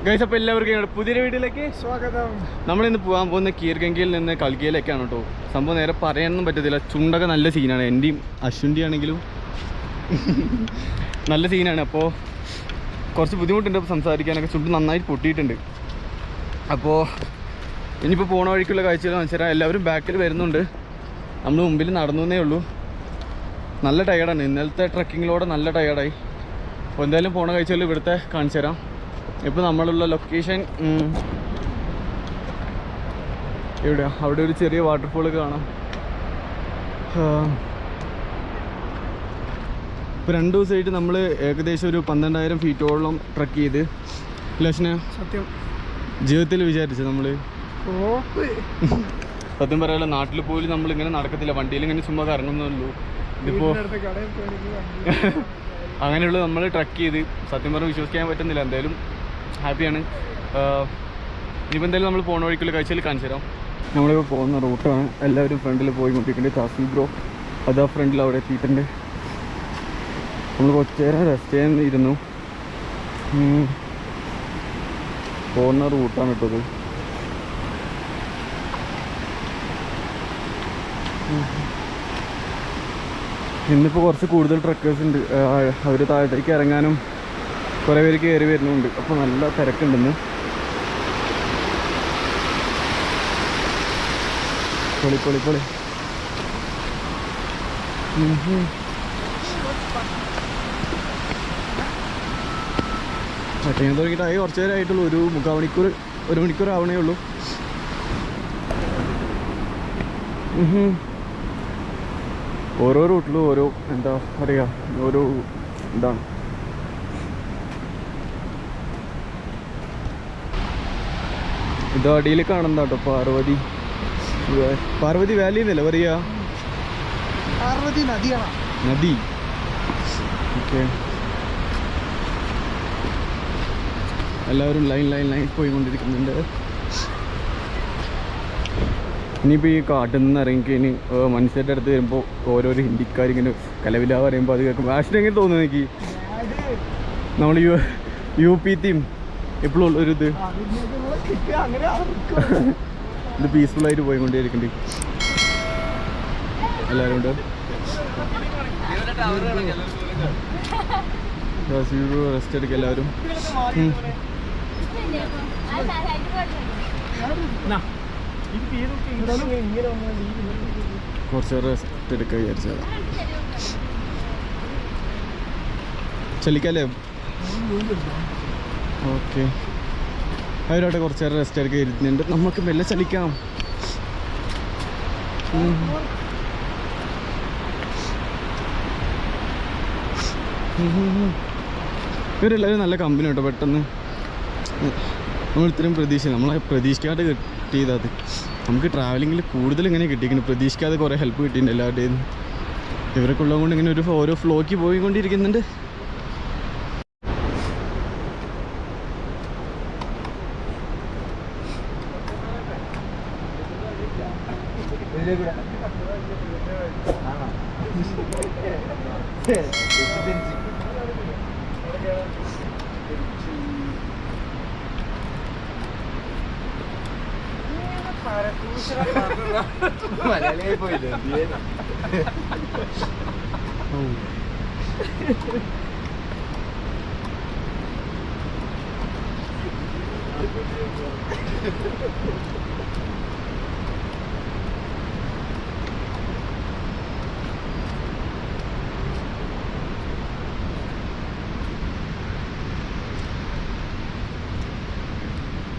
Guys, അപ്പോൾ എല്ലാവർക്കും പുതിയൊരു വീഡിയോയിലേക്ക് സ്വാഗതം. നമ്മളിന്ന് പോകാൻ പോകുന്ന കീർഗംഗയിൽ നിന്ന് കൽക്കിയിലേക്കാണ് കേട്ടോ. സംഭവം നേരെ പറയാനൊന്നും പറ്റത്തില്ല. ചുണ്ടൊക്കെ നല്ല സീനാണ്. എൻ്റെയും അശ്വിൻ്റെ ആണെങ്കിലും നല്ല സീനാണ്. അപ്പോൾ കുറച്ച് ബുദ്ധിമുട്ടുണ്ട് സംസാരിക്കാനൊക്കെ. ചുണ്ട് നന്നായിട്ട് പൊട്ടിയിട്ടുണ്ട്. അപ്പോൾ ഇനിയിപ്പോൾ പോണ വഴിക്കുള്ള കാഴ്ചകൾ മനസ്സിലാക്കാം. എല്ലാവരും ബാക്കിൽ വരുന്നുണ്ട്. നമ്മൾ മുമ്പിൽ നടന്നേ ഉള്ളൂ. നല്ല ടയേർഡാണ്. ഇന്നലത്തെ ട്രക്കിങ്ങിലൂടെ നല്ല ടയേർഡായി. അപ്പോൾ എന്തായാലും പോണ കാഴ്ചകൾ ഇവിടുത്തെ കാണിച്ചു തരാം. ഇപ്പോൾ നമ്മളുള്ള ലൊക്കേഷൻ എവിടെയാ? അവിടെ ഒരു ചെറിയ വാട്ടർഫോൾ കാണാം. ഇപ്പോൾ 2 ദിവസമായിട്ട് നമ്മൾ ഏകദേശം ഒരു 12,000 ഫീറ്റോളം ട്രക്ക് ചെയ്ത്. ലക്ഷ്ന സത്യം ജീവിതത്തിൽ വിചാരിച്ചു നമ്മൾ സത്യം പറയാമല്ലോ, നാട്ടിൽ പോലും നമ്മളിങ്ങനെ നടക്കത്തില്ല. വണ്ടിയിൽ ഇങ്ങനെ ചുമ്മാ കറങ്ങുന്നുള്ളൂ. ഇതിപ്പോൾ അങ്ങനെയുള്ള നമ്മൾ ട്രക്ക് ചെയ്ത് സത്യം പറഞ്ഞാൽ വിശ്വസിക്കാൻ പറ്റുന്നില്ല. എന്തായാലും ഹാപ്പിയാണ്. ഇനിയിപ്പോൾ എന്തായാലും നമ്മൾ പോണ വഴിക്കുള്ള കാഴ്ചയിൽ കാണിച്ചു തരാം. നമ്മളിപ്പോൾ പോകുന്ന റൂട്ടാണ്. എല്ലാവരും ഫ്രണ്ടിൽ പോയി കൊണ്ടിരിക്കുന്നുണ്ട്. കാസി ബ്രോ അതാ ഫ്രണ്ടിൽ അവിടെ എത്തിയിട്ടുണ്ട്. നമ്മൾ കുറച്ച് നേരം റെസ്റ്റ് ചെയ്യാനിരുന്നു. പോകുന്ന റൂട്ടാണ് കേട്ടത്. ഇന്നിപ്പോൾ കുറച്ച് കൂടുതൽ ട്രക്കേഴ്സ് ഉണ്ട്. അവർ താഴത്തേക്ക് ഇറങ്ങാനും കുറേ പേര് കയറി വരുന്നുണ്ട്. അപ്പോൾ നല്ല തിരക്കുണ്ടെന്ന്. പൊളി പൊളി പൊളി. ട്രെയിൻ തുടങ്ങിയിട്ടായി കുറച്ച് നേരമായിട്ടുള്ളൂ. ഒരു 1 മണിക്കൂർ ആവണേ ഉള്ളൂ. ഓരോ റൂട്ടിലും ഓരോ എന്താ പറയുക, ഓരോ ഇതാണ്. ഇത് അടിയിൽ കാണുന്ന കേട്ടോ പാർവതി വാലി എന്നല്ലേ പറയുക? പാർവതി നദിയാണ്. നദി. ഓക്കെ, എല്ലാവരും ലൈൻ പോയിക്കൊണ്ടിരിക്കുന്നുണ്ട്. ഇനിയിപ്പോൾ ഈ കാട്ടിൽ നിന്ന് ഇറങ്ങിക്കഴിഞ്ഞ് മനുഷ്യരുടെ അടുത്ത് വരുമ്പോൾ ഓരോരോ ഹിന്ദിക്കാരിങ്ങനെ കലവില പറയുമ്പോൾ അത് കേൾക്കുമ്പോൾ ആശയം എങ്ങനെ തോന്നുന്നു എനിക്ക്? നമ്മൾ UP തീം എപ്പോഴും ഉള്ളൊരിത്. ഇത് പീസ്ഫുള്ളായിട്ട് പോയിക്കൊണ്ടേയിരിക്കുന്നുണ്ട്. എല്ലാവരും ഉണ്ട്. റെസ്റ്റ് എടുക്കുക എല്ലാവരും. കുറച്ച് റെസ്റ്റ് എടുക്കുക വിചാരിച്ചത്. ചലിക്കല്ലേ? ഓക്കെ, അവരോടെ കുറച്ച് നേരം റെസ്റ്റ് എടുക്കുക ഇരുന്നുണ്ട്. നമുക്ക് മെല്ലെ ചലിക്കാം. ഇവരെല്ലാവരും നല്ല കമ്പനി കേട്ടോ. പെട്ടെന്ന് നമ്മൾ ഇത്രയും നമ്മളെ പ്രതീക്ഷിക്കാതെ കിട്ടിയതത്. നമുക്ക് ട്രാവലിങ്ങിൽ കൂടുതൽ ഇങ്ങനെ കിട്ടിയിരിക്കുന്നു. പ്രതീക്ഷിക്കാതെ കുറേ ഹെൽപ്പ് കിട്ടിയിട്ടുണ്ട് എല്ലാവരുടെയും. ഇവരൊക്കെ ഉള്ളതുകൊണ്ട് ഇങ്ങനെ ഓരോ ഫ്ലോയ്ക്ക് പോയിക്കൊണ്ടിരിക്കുന്നുണ്ട്. മലയാളിയായി പോയില്ലേ?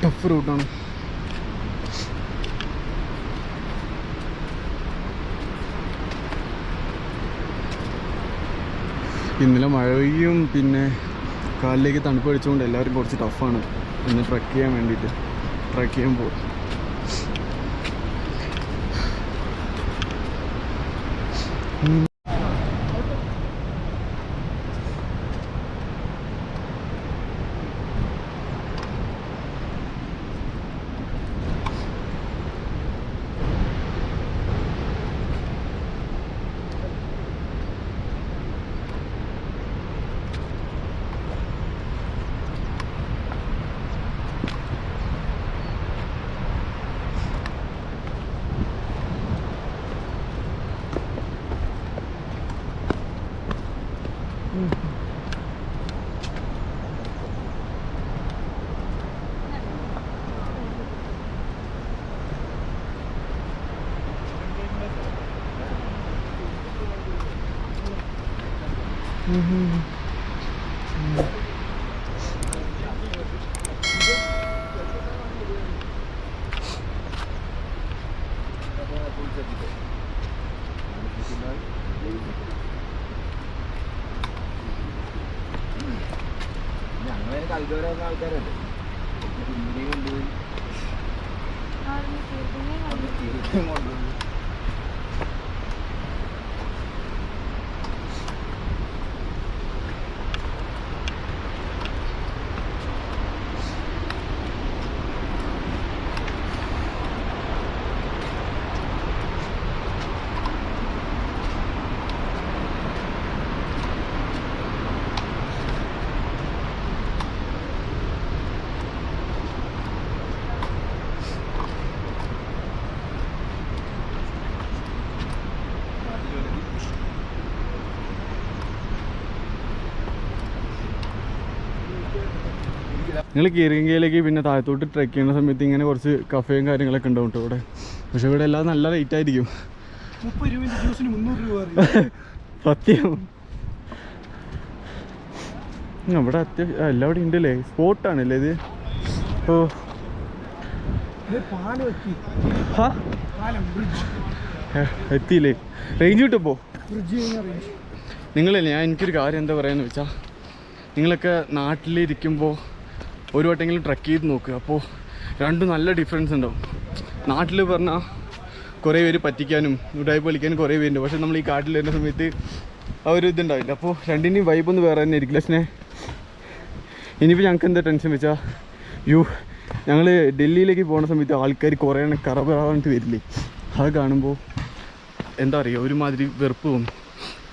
ടഫ് റൂട്ടാണ്. ഇന്നലെ മഴയും പിന്നെ കാലിലേക്ക് തണുപ്പ് അടിച്ചുകൊണ്ട് എല്ലാവരും കുറച്ച് ടഫാണ് ഇന്ന് ട്രക്ക് ചെയ്യാൻ വേണ്ടിയിട്ട്. ട്രക്ക് ചെയ്യാൻ പോകും. ആൾക്കാരല്ലേ നിങ്ങൾ കീറിങ്കയിലേക്ക് പിന്നെ താഴത്തോട്ട് ട്രെക്ക് ചെയ്യുന്ന സമയത്ത് ഇങ്ങനെ കുറച്ച് കഫേയും കാര്യങ്ങളൊക്കെ ഉണ്ടാവും കേട്ടോ ഇവിടെ. പക്ഷെ ഇവിടെ എല്ലാം നല്ല റേറ്റ് ആയിരിക്കും. 30 രൂപ ജ്യൂസിന് 300 രൂപ. സത്യം. ഇവിടെ അത്യാവശ്യം എല്ലാവിടെ ഉണ്ടല്ലേ, സ്പോട്ടാണല്ലേ ഇത്. ഓ എത്തിയില്ലേ, റേഞ്ച് കിട്ടപ്പോ നിങ്ങളല്ലേ. എനിക്കൊരു കാര്യം എന്താ പറയാന്ന് വെച്ചാൽ, നിങ്ങളൊക്കെ നാട്ടിലിരിക്കുമ്പോൾ ഒരു വട്ടെങ്കിലും ട്രക്ക് ചെയ്ത് നോക്കുക. അപ്പോൾ രണ്ടും നല്ല ഡിഫറൻസ് ഉണ്ടാവും. നാട്ടിൽ പറഞ്ഞാൽ കുറേ പേര് പറ്റിക്കാനും ഉടായ്പ കളിക്കാനും കുറേ പേരുണ്ട്. പക്ഷേ നമ്മൾ ഈ കാട്ടിൽ വരുന്ന സമയത്ത് ആ ഒരു ഇതുണ്ടാവില്ല. അപ്പോൾ രണ്ടിൻ്റെയും വൈബൊന്നും വേറെ തന്നെ ആയിരിക്കില്ല. പക്ഷേ ഇനിയിപ്പോൾ ഞങ്ങൾക്ക് എന്താ ടെൻഷൻ വെച്ചാൽ, ഞങ്ങൾ ഡൽഹിയിലേക്ക് പോകുന്ന സമയത്ത് ആൾക്കാർ കുറേ എണ്ണം കറബറാവാണ്ട് വരില്ലേ. അത് കാണുമ്പോൾ എന്താ പറയുക, ഒരുമാതിരി വെറുപ്പ് തോന്നും.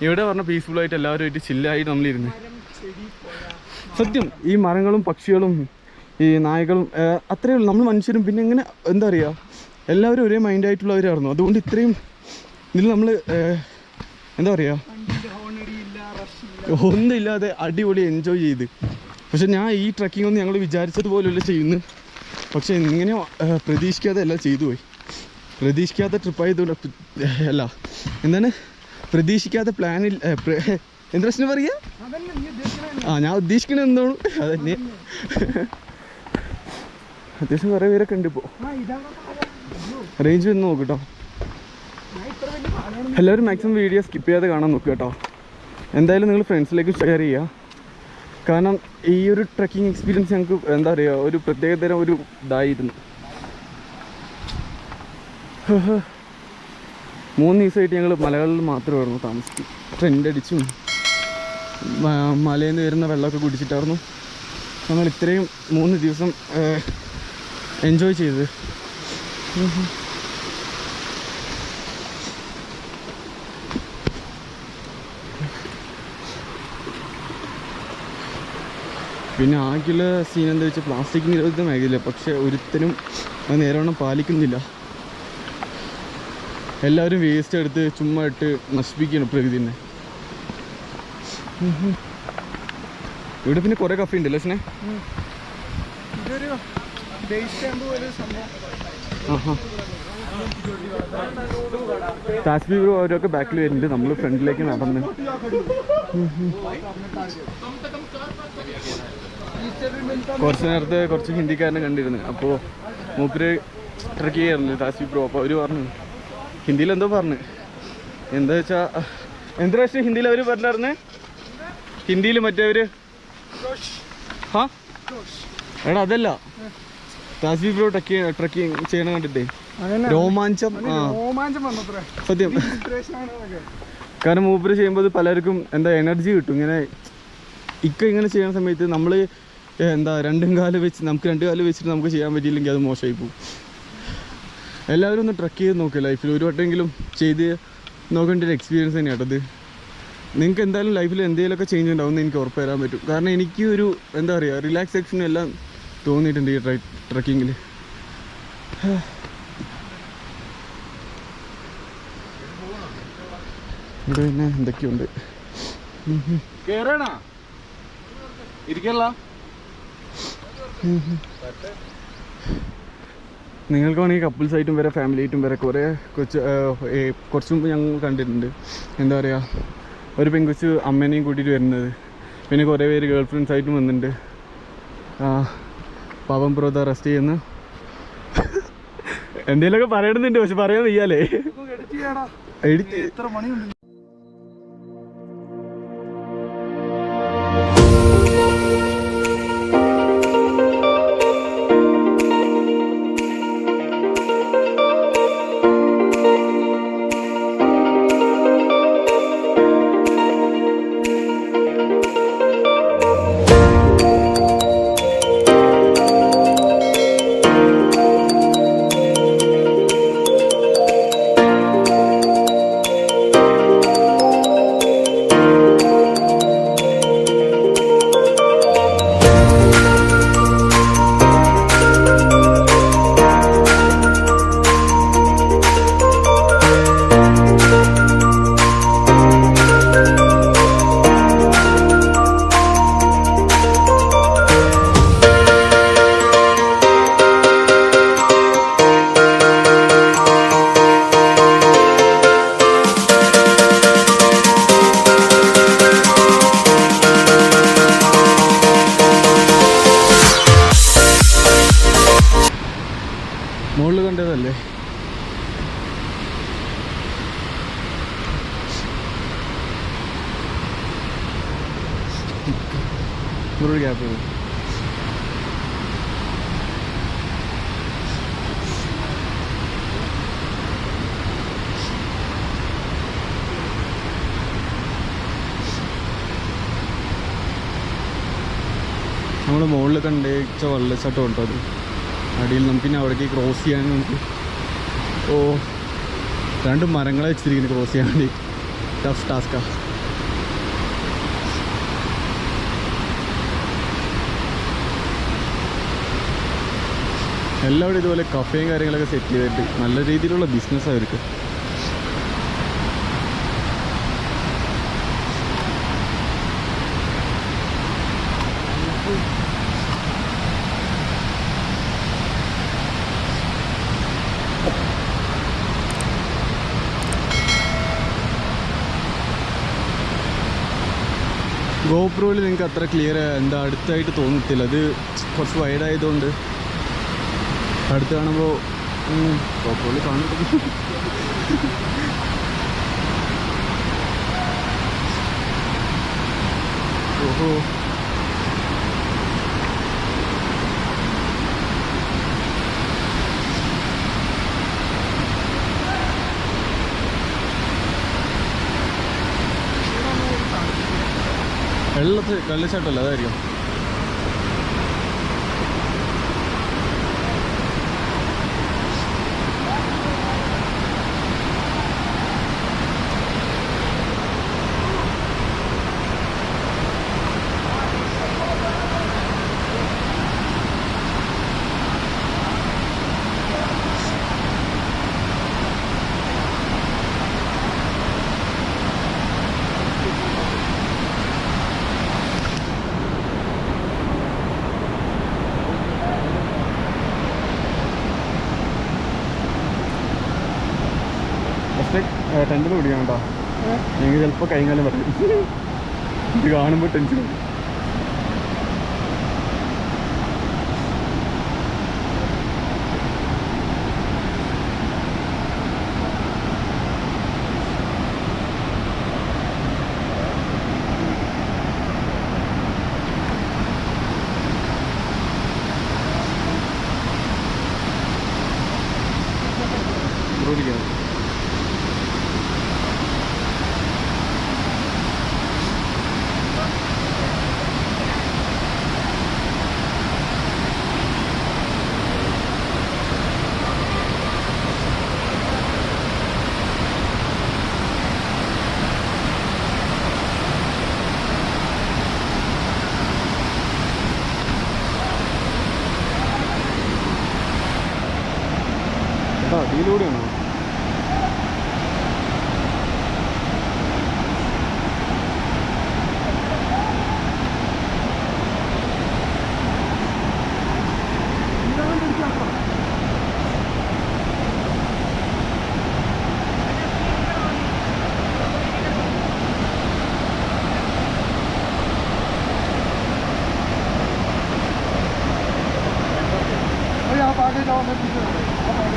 ഇവിടെ പറഞ്ഞാൽ പീസ്ഫുള്ളായിട്ട് എല്ലാവരുമായിട്ട് ചില്ലായിട്ട് നമ്മളിരുന്ന്. സത്യം, ഈ മരങ്ങളും പക്ഷികളും ഈ നായകളും അത്രയേ ഉള്ളൂ. നമ്മൾ മനുഷ്യരും പിന്നെ എങ്ങനെ എന്താ പറയുക, എല്ലാവരും ഒരേ മൈൻഡായിട്ടുള്ളവരായിരുന്നു. അതുകൊണ്ട് ഇത്രയും ഇതിൽ നമ്മൾ എന്താ പറയുക, ഒന്നുമില്ലാതെ അടിപൊളി എൻജോയ് ചെയ്ത്. പക്ഷെ ഞാൻ ഈ ട്രക്കിംഗ് ഒന്നും ഞങ്ങൾ വിചാരിച്ചതുപോലെയല്ല ചെയ്യുന്നു. പക്ഷെ ഇങ്ങനെ പ്രതീക്ഷിക്കാതെ എല്ലാം ചെയ്തു പോയി. പ്രതീക്ഷിക്കാത്ത ട്രിപ്പായതുകൊണ്ട് അല്ല, എന്താണ് പ്രതീക്ഷിക്കാത്ത പ്ലാനിൽ എന്താ പ്രശ്നം പറയുക. ഞാൻ ഉദ്ദേശിക്കണ എന്താണ് അതന്നെ. അത്യാവശ്യം കുറേ പേരൊക്കെ ഉണ്ട് ഇപ്പോൾ. റേഞ്ച് വന്ന് നോക്ക് കേട്ടോ. എല്ലാവരും മാക്സിമം വീഡിയോ സ്കിപ്പ് ചെയ്യാതെ കാണാൻ നോക്കുക കേട്ടോ. എന്തായാലും നിങ്ങൾ ഫ്രണ്ട്സിലേക്ക് ഷെയർ ചെയ്യുക. കാരണം ഈ ഒരു ട്രക്കിംഗ് എക്സ്പീരിയൻസ് ഞങ്ങൾക്ക് എന്താ പറയുക, ഒരു പ്രത്യേകതരം ഒരു ഇതായിരുന്നു. 3 ദിവസമായിട്ട് ഞങ്ങൾ മലകളിൽ മാത്രമായിരുന്നു താമസിക്കും. ട്രെൻഡ് അടിച്ചും മലയിൽ നിന്ന് വരുന്ന വെള്ളമൊക്കെ കുടിച്ചിട്ടായിരുന്നു നമ്മൾ ഇത്രയും 3 ദിവസം എൻജോയ് ചെയ്തത്. പിന്നെ ആകെയുള്ള സീൻ എന്താ വെച്ചാൽ, പ്ലാസ്റ്റിക് നിരോധിതമാകില്ല. പക്ഷെ ഒരുത്തരും അത് നേരവണ്ണം പാലിക്കുന്നില്ല. എല്ലാവരും വേസ്റ്റ് എടുത്ത് ചുമ്മാ ഇട്ട് നശിപ്പിക്കുകയാണ് പ്രകൃതിനെ. ഇവിടെ പിന്നെ കുറേ കഫേ ഉണ്ടല്ലോ ലക്ഷ്മണേ. താസ്ബി ബ്രോ അവരൊക്കെ ബാക്കിൽ വരുന്നുണ്ട്. നമ്മൾ ഫ്രണ്ടിലേക്ക് നടന്ന് കുറച്ച് നേരത്തെ കുറച്ച് ഹിന്ദിക്കാരനെ കണ്ടിരുന്നു. അപ്പോൾ മൂപ്പര് ട്രക്ക് ചെയ്യാറുണ്ട് താസ്ബി ബ്രോ. അപ്പോൾ അവർ പറഞ്ഞു ഹിന്ദിയിൽ എന്തോ പറഞ്ഞു. എന്താ വെച്ചാൽ എന്താ പക്ഷേ ഹിന്ദിയിൽ അവർ പറഞ്ഞായിരുന്നേ, ഹിന്ദിയിൽ മറ്റേവര് ഹാ എടാ അതല്ല താസ്ബി ബ്രോ ട്രക്കിങ് ചെയ്യണ കണ്ടിട്ടേ രോമാഞ്ചം. സത്യം, കാരണം മൂപ്പര് ചെയ്യുമ്പോൾ പലർക്കും എന്താ എനർജി കിട്ടും. ഇങ്ങനെ ഇങ്ങനെ ചെയ്യുന്ന സമയത്ത് നമ്മൾ എന്താ രണ്ടും കാല് വെച്ച് നമുക്ക് 2 കാല് വെച്ചിട്ട് നമുക്ക് ചെയ്യാൻ പറ്റിയില്ലെങ്കിൽ അത് മോശമായി പോകും. എല്ലാവരും ഒന്ന് ട്രക്ക് ചെയ്ത് നോക്കുക ലൈഫിൽ ഒരു വട്ടമെങ്കിലും ചെയ്ത് നോക്കേണ്ട ഒരു എക്സ്പീരിയൻസ് തന്നെയാണ് അത്. നിങ്ങൾക്ക് എന്തായാലും ലൈഫിൽ എന്തെങ്കിലുമൊക്കെ ചേഞ്ച് ഉണ്ടാവും എന്ന് എനിക്ക് ഉറപ്പ് തരാൻ പറ്റും. കാരണം എനിക്ക് ഒരു എന്താ പറയുക റിലാക്സേഷനും എല്ലാം തോന്നിയിട്ടുണ്ട് ഈ ട്രക്കിങ്ങിൽ. ഇവിടെ പിന്നെ എന്തൊക്കെയുണ്ട്. നിങ്ങൾക്ക് വേണമെങ്കിൽ കപ്പിൾസായിട്ടും വരെ ഫാമിലിയായിട്ടും വരെ കുറച്ച് മുമ്പ് ഞങ്ങൾ കണ്ടിട്ടുണ്ട്. എന്താ പറയുക, ഒരു പെൺകൊച്ച് അമ്മേനെയും കൂട്ടിയിട്ട് വരുന്നത്. പിന്നെ കുറേ പേര് ഗേൾ ഫ്രണ്ട്സായിട്ടും വന്നിട്ടുണ്ട്. പാവം ബ്രോത റെസ്റ്റ് ചെയ്യുന്നു. എന്തെങ്കിലുമൊക്കെ പറയണമെന്നുണ്ട്, പക്ഷെ പറയാൻ വയ്യാലേ. എത്ര മണിയുണ്ട്? മുകളിൽ കണ്ടതല്ലേ? ഒരു ഗ്യാപ്പ് നമ്മൾ മുകളിൽ കണ്ടേച്ച വെള്ളച്ചാട്ടം ഉണ്ടോ അത് അടിയിൽ. നമുക്കിനി അവിടേക്ക് ക്രോസ് ചെയ്യാൻ നമുക്ക് 2 മരങ്ങളെ വെച്ചിരിക്കുന്നു ക്രോസ് ചെയ്യാൻ വേണ്ടി. ടഫ് ടാസ്കാണ്. എല്ലാവരും ഇതുപോലെ കഫേയും കാര്യങ്ങളൊക്കെ സെറ്റ് ചെയ്തിട്ട് നല്ല രീതിയിലുള്ള ബിസിനസ് അവർക്ക്. ഗോപ്രോയിൽ നിങ്ങൾക്ക് അത്ര ക്ലിയർ എന്താ അടുത്തായിട്ട് തോന്നത്തില്ല. അത് കുറച്ച് വൈഡായതുകൊണ്ട് അടുത്ത് കാണുമ്പോൾ ഗോപ്രോയിൽ കാണുമ്പോൾ ഓഹോ വെള്ളച്ചാട്ടമല്ല അതായിരിക്കും. ടെൻഷൻ പിടിക്കണം കേട്ടോ. എനിക്ക് ചിലപ്പോൾ കൈകാലം പറയും. ഇത് കാണുമ്പോൾ ടെൻഷൻ.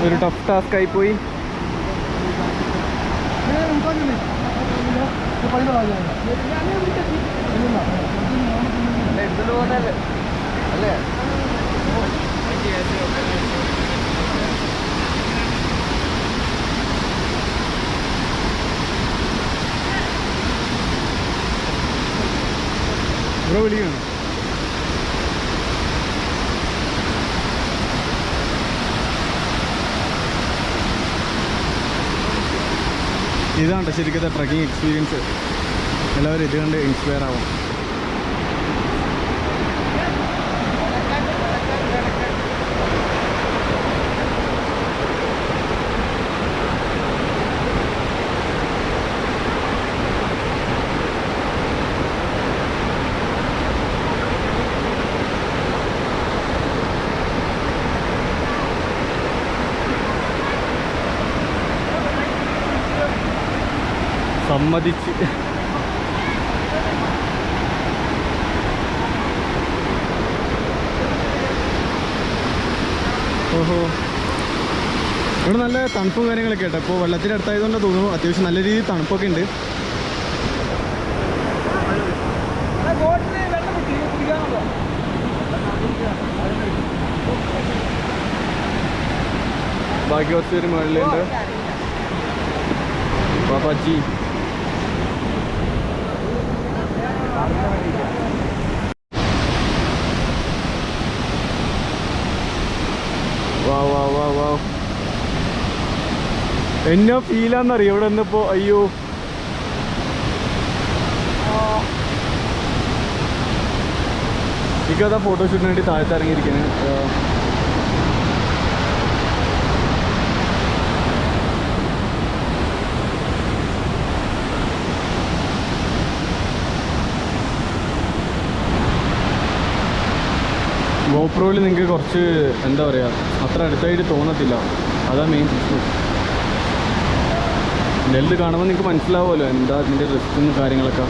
ഒരു ടഫ് ടാസ്ക് ആയി പോയി. ബ്രോ വിളിക്കണം. ഇതാണ് ശരിക്കത്തെ ട്രക്കിംഗ് എക്സ്പീരിയൻസ്. എല്ലാവരും ഇത് കണ്ട് ഇൻസ്പയർ ആവും. സമ്മതിച്ച്. ഓഹോ, ഇവിടെ നല്ല തണുപ്പും കാര്യങ്ങളൊക്കെ കേട്ടോ. ഇപ്പോൾ വെള്ളത്തിൻ്റെ അടുത്തായതുകൊണ്ട് തോന്നുന്നു അത്യാവശ്യം നല്ല രീതിയിൽ തണുപ്പൊക്കെ ഉണ്ട്. ബാക്കി കുറച്ച് പേര് മുകളിലുണ്ട്. ബാബാജി വാ വാ വാ വാ. എന്നാ ഫീലാന്നറിയോ ഇവിടെ വന്നപ്പോ? അയ്യോ, എനിക്കതാ ഫോട്ടോഷൂട്ടിന് വേണ്ടി താഴത്ത് ഇറങ്ങിയിരിക്കാണ്. ഗോപ്രോയിൽ നിങ്ങൾക്ക് കുറച്ച് എന്താ പറയുക, അത്ര അടുത്തായിട്ട് തോന്നത്തില്ല. അതാ മെയിൻ പ്രശ്നം. നെല്ല് കാണുമ്പോൾ നിങ്ങൾക്ക് മനസ്സിലാവുമല്ലോ എന്താ ഇതിൻ്റെ റിസ്ക്കും കാര്യങ്ങളൊക്കെ.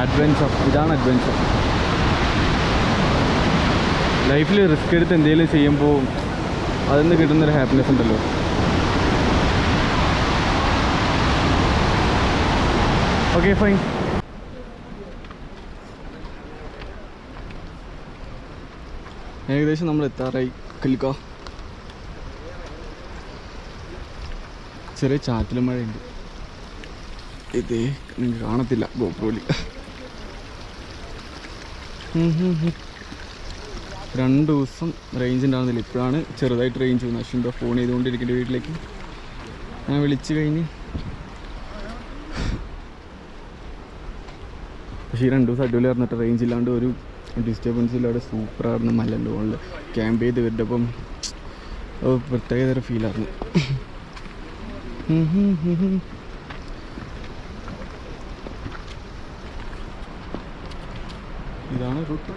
അഡ്വെഞ്ചർ, ഇതാണ് അഡ്വെഞ്ചർ. ലൈഫിൽ റിസ്ക് എടുത്ത് എന്തെങ്കിലും ചെയ്യുമ്പോൾ അതിൽ നിന്ന് കിട്ടുന്നൊരു ഹാപ്പിനെസ് ഉണ്ടല്ലോ. Okay fine. ഏകദേശം നമ്മൾ എത്താറായി. കല്ലിക്ക ചെറിയ ചാറ്റലും മഴയുണ്ട്. ഇതേ നിങ്ങൾക്ക് കാണത്തില്ല ഗോപ്രോയിൽ. 2 ദിവസം റേഞ്ച് ഉണ്ടാകുന്നില്ല. ഇപ്പോഴാണ് ചെറുതായിട്ട് റേഞ്ച് പോകുന്നത്. അശ്വിൻ്റെ ഫോൺ ചെയ്തുകൊണ്ടിരിക്കേണ്ട വീട്ടിലേക്ക് ഞാൻ വിളിച്ചു കഴിഞ്ഞ്. പക്ഷേ ഈ 2 ദിവസം അടിപൊളി പറഞ്ഞിട്ട് റേഞ്ച് ഇല്ലാണ്ട് ഒരു ഡിസ്റ്റർബൻസ് ഇല്ലാതെ സൂപ്പറായിരുന്നു. മലൻ്റെ മുകളിൽ ക്യാമ്പ് ചെയ്ത് വരുമ്പം പ്രത്യേകതര ഫീലായിരുന്നു. ഇതാണ് റൂട്ട്.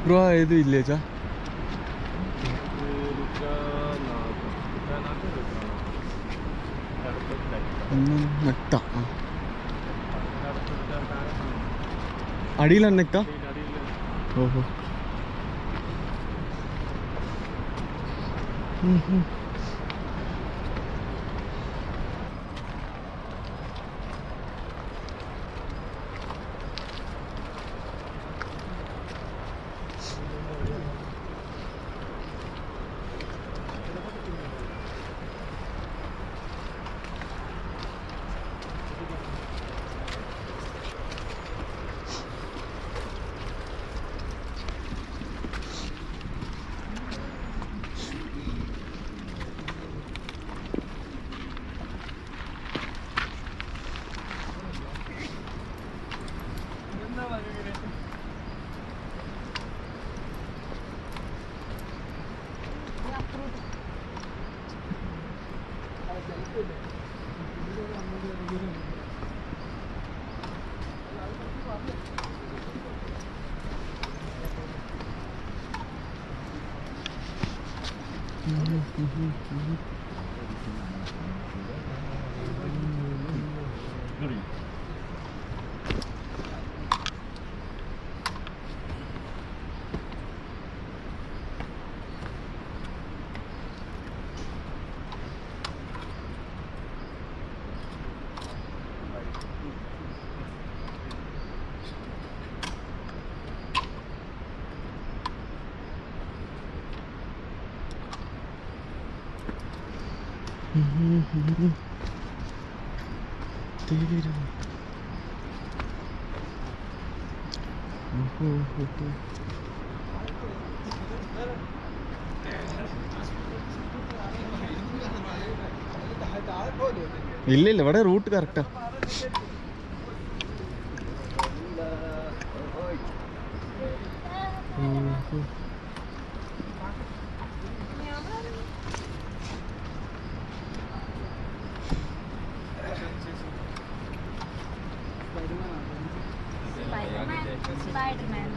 ബ്രോ ഏത് വില്ലേജാ? നെക്ക. അടിയിലാണ് നെക്ക. ഓഹോ. ഇല്ല ഇല്ല, ഇവിടെ റൂട്ട് കറക്റ്റാ. Spider-Man.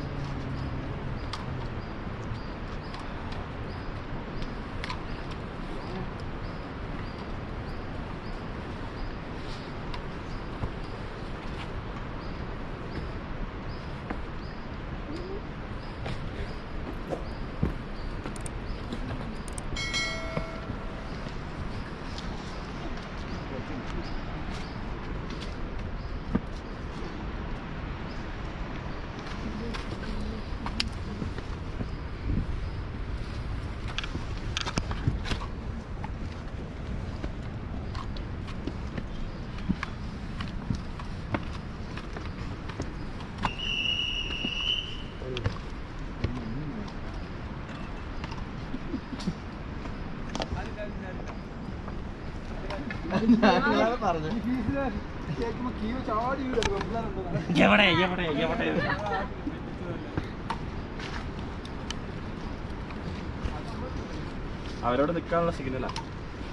അവരോട് നിൽക്കാനുള്ള സിഗ്നലാ.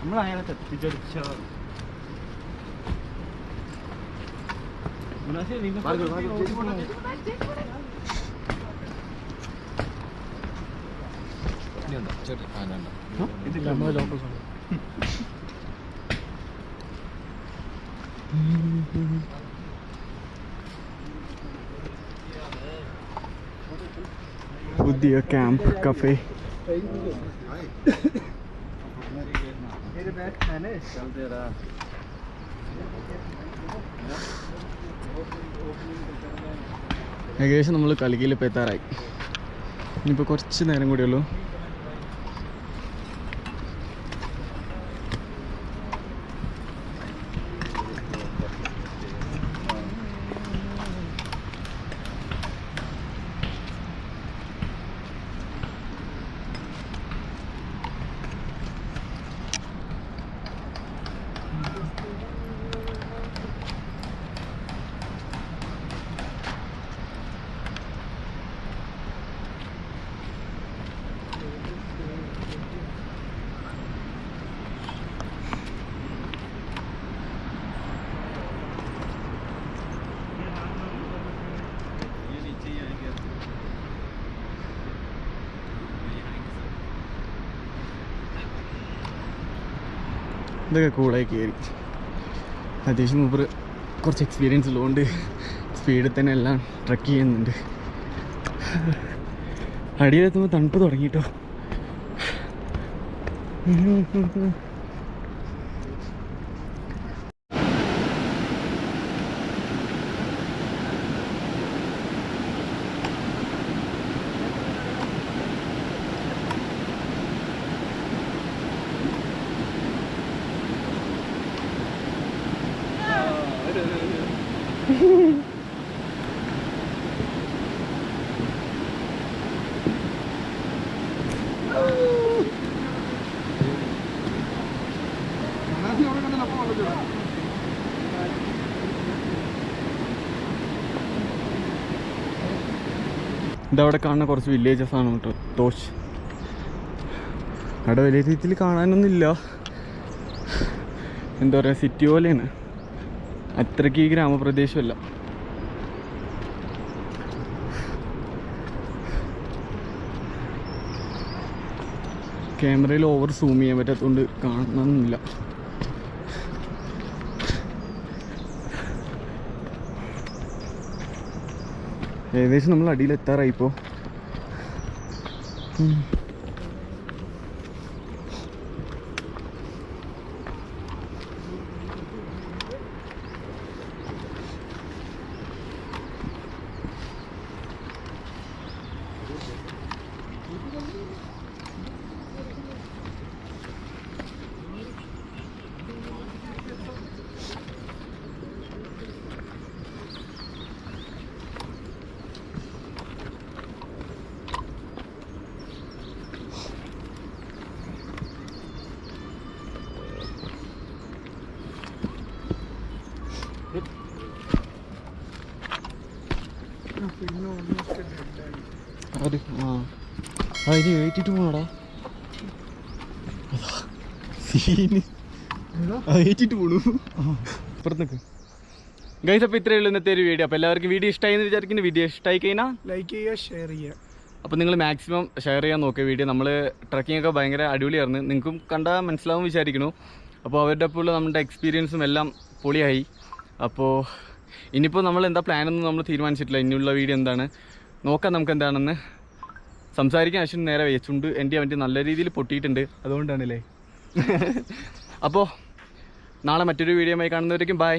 നമ്മൾ അയാളെ തെറ്റിച്ചടിച്ചോ. പുതിയ ക്യാമ്പ് കഫേ. ഏകദേശം നമ്മൾ കലികയിൽ എത്താറായി. ഇനിയിപ്പോൾ കുറച്ച് നേരം കൂടിയുള്ളൂ. ഇതൊക്കെ കൂളായി കയറി. അത്യാവശ്യം മൂപ്പർ കുറച്ച് എക്സ്പീരിയൻസ് ഉള്ളതുകൊണ്ട് സ്പീഡിൽ തന്നെ എല്ലാം ട്രക്ക് ചെയ്യുന്നുണ്ട്. അടിയിലെത്തുമ്പോൾ തണുപ്പ് തുടങ്ങിട്ടോ. ഇതവിടെ കാണുന്ന കുറച്ച് വില്ലേജസ് ആണ് കേട്ടോ. തോഷ് അവിടെ വലിയ രീതിയിൽ കാണാനൊന്നുമില്ല. എന്താ പറയുക, സിറ്റി പോലെയാണ്, അത്രയ്ക്ക് ഈ ഗ്രാമപ്രദേശമല്ല. ക്യാമറയിൽ ഓവർ സൂം ചെയ്യാൻ പറ്റാത്തതുകൊണ്ട് കാണണമെന്നില്ല. ഏകദേശം നമ്മൾ അടിയിൽ എത്താറായിപ്പോൾ. അത് അതിന് ഏറ്റിട്ട് പോണടാ, സീന് ഏറ്റിട്ട് പോണു. അപ്പുറത്തേക്ക് ഗൈസ്. അപ്പോൾ ഇത്രയേ ഉള്ളൂ ഇന്നത്തെ ഒരു വീഡിയോ. അപ്പോൾ എല്ലാവർക്കും വീഡിയോ ഇഷ്ടമായി എന്ന് വിചാരിക്കുന്നു. വീഡിയോ ഇഷ്ടമായി കഴിഞ്ഞാൽ ലൈക്ക് ചെയ്യുക, ഷെയർ ചെയ്യുക. അപ്പോൾ നിങ്ങൾ മാക്സിമം ഷെയർ ചെയ്യാൻ നോക്കുക വീഡിയോ. നമ്മൾ ട്രക്കിംഗ് ഒക്കെ ഭയങ്കര അടിപൊളിയായിരുന്നു, നിങ്ങൾക്കും കണ്ടാൽ മനസ്സിലാവും വിചാരിക്കുന്നു. അപ്പോൾ അവരുടെ ഒപ്പമുള്ള നമ്മുടെ എക്സ്പീരിയൻസും എല്ലാം പൊളിയായി. അപ്പോൾ ഇനിയിപ്പോൾ നമ്മൾ എന്താ പ്ലാനൊന്നും നമ്മൾ തീരുമാനിച്ചിട്ടില്ല. ഇനിയുള്ള വീഡിയോ എന്താണ് നോക്കാം, നമുക്ക് എന്താണെന്ന് സംസാരിക്കാൻ. അശ്വിൻ നേരെ വെച്ചുണ്ട് എൻ്റെ അവൻ്റെ നല്ല രീതിയിൽ പൊട്ടിയിട്ടുണ്ട്, അതുകൊണ്ടാണല്ലേ. അപ്പോൾ നാളെ മറ്റൊരു വീഡിയോയുമായി കാണുന്നവരേക്കും ബൈ.